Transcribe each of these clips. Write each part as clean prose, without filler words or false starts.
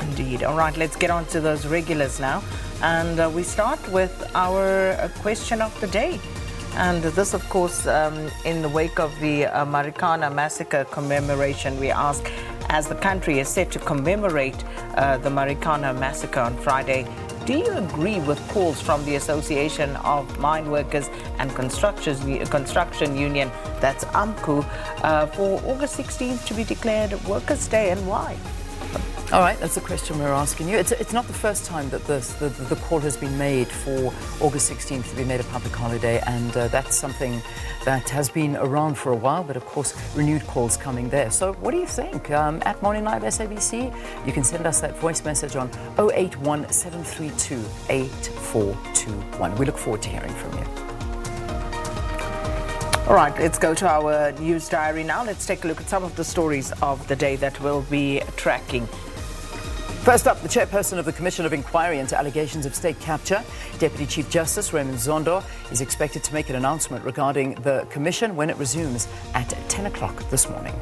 Indeed. All right, let's get on to those regulars now. And we start with our question of the day. And this, of course, in the wake of the Marikana massacre commemoration, we ask, as the country is set to commemorate the Marikana massacre on Friday, do you agree with calls from the Association of Mine Workers and Construction Union, that's AMCU, for August 16th to be declared Workers' Day, and why? All right, that's the question we're asking you. It's not the first time that the call has been made for August 16th to be made a public holiday, and that's something that has been around for a while, but of course renewed calls coming there. So what do you think? At Morning Live SABC, you can send us that voice message on 081 732 8421. We look forward to hearing from you. All right, let's go to our news diary now. Let's take a look at some of the stories of the day that we'll be tracking. First up, the chairperson of the Commission of Inquiry into allegations of state capture, Deputy Chief Justice Raymond Zondo, is expected to make an announcement regarding the commission when it resumes at 10 o'clock this morning.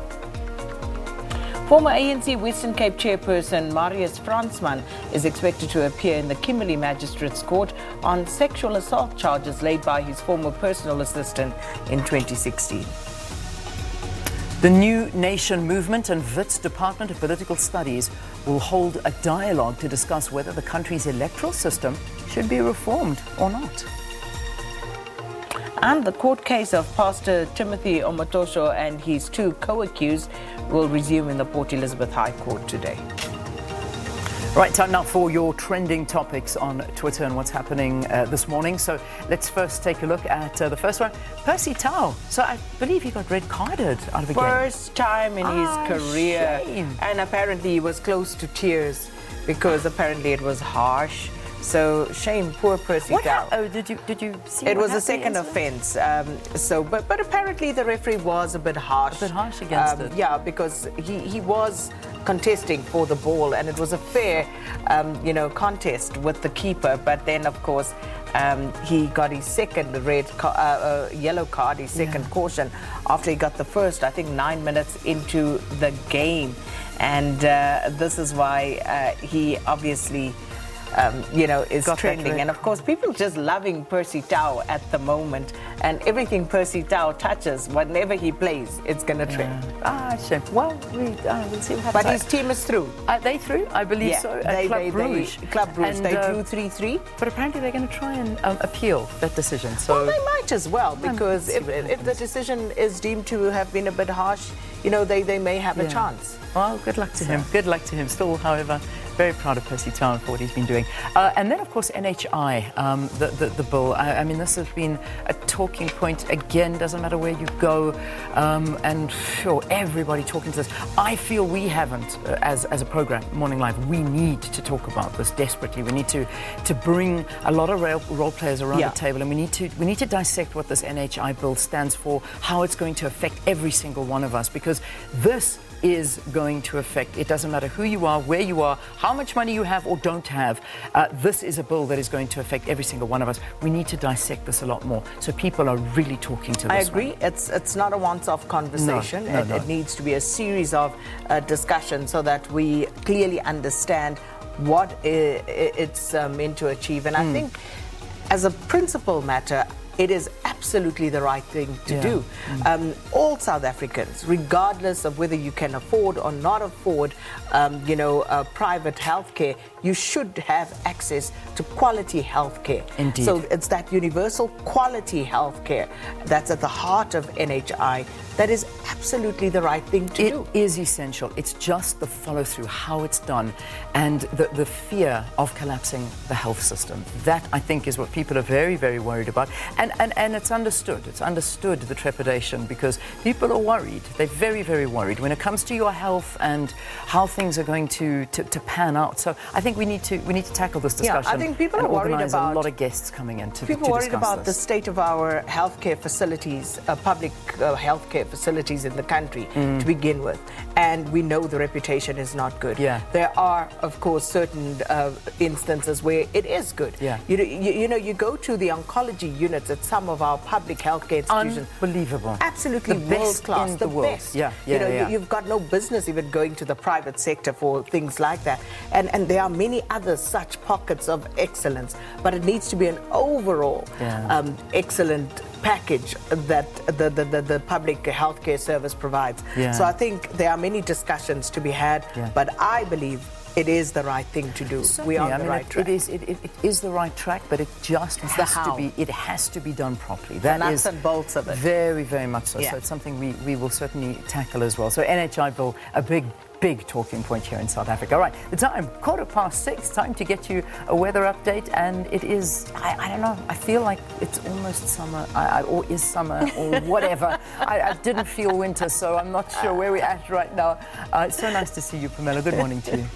Former ANC Western Cape chairperson Marius Fransman is expected to appear in the Kimberley Magistrates Court on sexual assault charges laid by his former personal assistant in 2016. The New Nation Movement and WIT's Department of Political Studies will hold a dialogue to discuss whether the country's electoral system should be reformed or not. And the court case of Pastor Timothy Omotosho and his two co-accused will resume in the Port Elizabeth High Court today. Right, time now for your trending topics on Twitter and what's happening this morning. So let's first take a look at the first one. Percy Tau. So I believe he got red carded out of a game. First time in his career. Shame. And apparently he was close to tears because apparently it was harsh. So shame, poor Percy Tau. Oh, did you see? It was a second offence. But apparently the referee was a bit harsh. A bit harsh against it. Yeah, because he was contesting for the ball, and it was a fair, contest with the keeper. But then, of course, he got his second yellow card, his second caution, after he got the first, I think, 9 minutes into the game. And this is why he obviously is trending. And of course, people just loving Percy Tau at the moment. And everything Percy Tau touches, whenever he plays, it's going to trend. Shame. Well, we'll see what happens. But his team is through. Are they through? I believe so. Club Brugge, they drew 3-3. But apparently they're going to try and appeal that decision. So well, they might as well, because if the decision is deemed to have been a bit harsh, they may have a chance. Well, good luck to him. Good luck to him. Still, however, very proud of Percy Tau for what he's been doing. And then, of course, NHI, the bill. I mean, this has been a talking point again. Doesn't matter where you go. And sure, everybody talking to this. I feel we haven't, as a program, Morning Live, we need to talk about this desperately. We need to bring a lot of role players around the table, and we need to dissect what this NHI bill stands for, how it's going to affect every single one of us, because this is going to affect, it doesn't matter who you are, where you are, how much money you have or don't have. This is a bill that is going to affect every single one of us. We need to dissect this a lot more, so people are really talking to this. I agree. One. It's not a once-off conversation. No. It needs to be a series of discussions so that we clearly understand what it's meant to achieve. And I think, as a principal matter, it is absolutely the right thing to do. All South Africans, regardless of whether you can afford or not afford, private healthcare, you should have access to quality healthcare. Indeed. So it's that universal quality healthcare that's at the heart of NHI. That is absolutely the right thing to do. It is essential. It's just the follow-through, how it's done, and the fear of collapsing the health system. That, I think, is what people are very, very worried about. And it's understood. It's understood, the trepidation, because people are worried. They're very, very worried when it comes to your health and how things are going to pan out. So I think we need to tackle this discussion. Yeah, I think people are worried about a lot of guests coming in to people to worried discuss about this. the state of our healthcare facilities, public healthcare healthcare facilities in the country to begin with, and we know the reputation is not good. Yeah. There are, of course, certain instances where it is good. Yeah. You know, you go to the oncology units at some of our public healthcare institutions. Unbelievable. Absolutely The best world class, in the world. best. Yeah, you know, yeah. you've got no business even going to the private sector for things like that. And there are many other such pockets of excellence, but it needs to be an overall excellent package that the public healthcare service provides. Yeah. So I think there are many discussions to be had, but I believe it is the right thing to do. We are on the right track. It is the right track, but it just has to be done properly. That the is nuts and bolts of it. Very, very much so. Yeah. So it's something we will certainly tackle as well. So NHI bill, a big talking point here in South Africa. All right, the time, 6:15, time to get you a weather update, and it is, I don't know, I feel like it's almost summer, or is summer, or whatever. I didn't feel winter, so I'm not sure where we're at right now. It's so nice to see you, Pamela. Good morning to you.